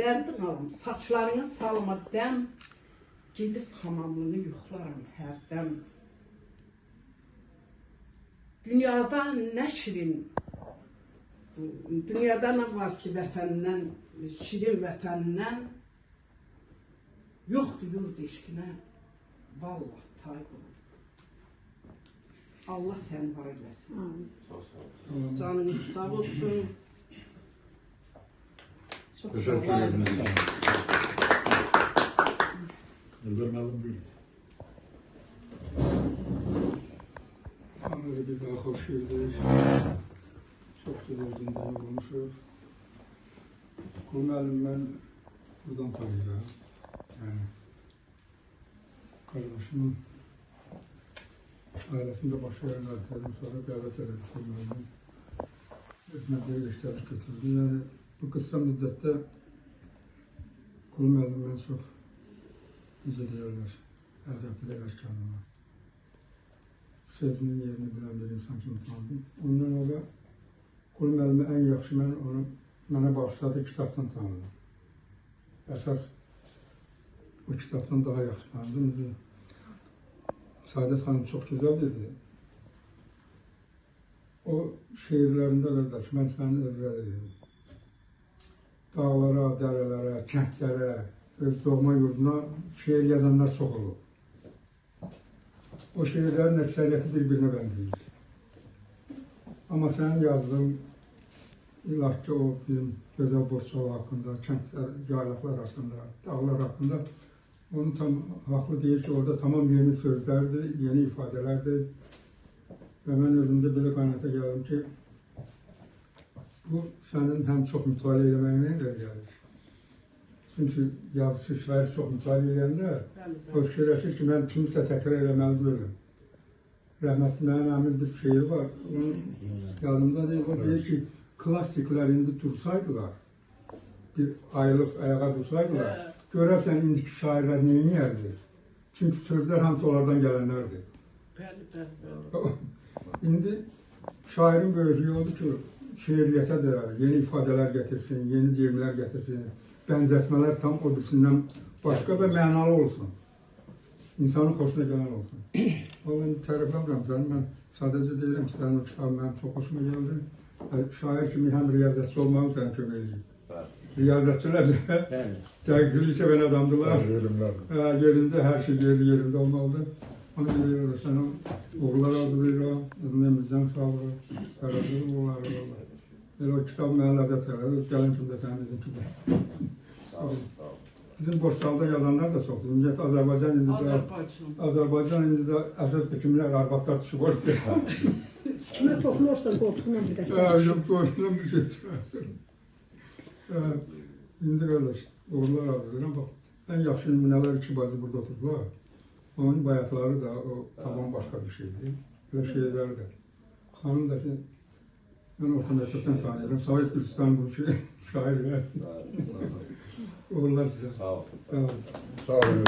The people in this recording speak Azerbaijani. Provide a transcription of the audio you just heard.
Dərdin alım, saçlarını salma dəm, gedib hamamlını yuxlaram hərdən. Dünyada nə şirin, dünyada nə var ki vətəndən, şirin vətəndən, yoxdur yurd eşqinə, vallah tay qulum. Allah səni var eləsin. Canınız sağ olsun. Teşekkür ederim. Ellerim alın buyurun. Anladı bir daha hoş geldiniz. Çok güzel gündem olmuşuz. Kurmelim ben buradan tanıyorum. Yani kardeşimin ailesinde başka yerlerden sonra davet edildi Kurmelim'in. Hizmetleri işler götürdü. Yani bu kısa müddette Kurmelim'den çok güzel yerler elde ettiler kendime. Sözünün yerini bilen bir insan kimi tanıdım. Ondan sonra Kurmelim'i en yaxşı mən onu mənə bağışladığı kitabdan tanıdım. Əsas bu kitabdan daha yaxşı tanıdım. Saadet Hanım çok güzel dedi. O şiirlerinde kardeş, ben seni özledim. Dağlara, dərələrə, kəndlərə, öz doğma yurduna şiir yazanlar çok olur. O şiirlerin əksəriyyəti birbirine benziyor. Ama senin yazdığın ilahki o bizim Gözəl Borçoğlu hakkında, kəndlər, yaylaqlar hakkında, dağlar hakkında onu tam haklı değil ki orada tamam yeni sözlerdi, yeni ifadelerdi. Ve ben özümde belə qanaata gəldim ki bu senin hem çok mütali eləməyinə də gəlir. Çünkü yazıcı şair çok mütali eləyəndə o fikirləşir ki mən kimisə təkrar eləməli deyiləm. Rəhmətli mənim əmin bir şeir var. Onun yanımda değil, o deyir ki klasiklər indi dursaydılar, bir aylıq ayağa dursaydılar, görərsən indiki şairlər neyini yerdir? Çünkü sözler hamısı onlardan gelenlerdir. İndi şairin böyüklüğü oldu ki şeiriyyətə də yeni ifadeler getirsin, yeni deyimlər getirsin, benzetmeler tam o birisindən başka ve mənalı olsun. İnsanın xoşuna gələn olsun. Vallahi indi tərifləmirəm səni, mən sadəcə deyirəm ki, sənin o kitabın mənim çox hoşuma gəldi. Şair kimi həm riyazətçi olmağım sənə kömək edeyim. Riyazətçilər də dəqiqliyi sevən adamdılar. Yerində, hər şey yerində olmalıdır. Ona görə sənə uğurlar arzulayıram, ömrümüzdən sağ olun, bərabər uğurlar olurlar. Elə o kitab mənə ləzzət verir, gəlin kimi də sənin dedin ki, sağ olun. Bizim Borçalıda yazanlar da çoxdur. Ümumiyyətlə Azərbaycan indi də əsasdır kimlər, arvadlar düşüb ortaya. Kime toxunursan qorxundan bir dəstə. Yok, qorxundan bir şey çıxar. İndi qardaş, uğurlar arzulayıram. Bax, ən yaxşı nümunələr iki bazı burada oturdular. Onun bayatları da o tamam başka bir şeydi. Böyle şeyler de. Hanım da ki, ben orta mektepten tanıyorum. Savaş Gürcistan bu şair. Uğurlar size. Sağ olun. Sağ olun.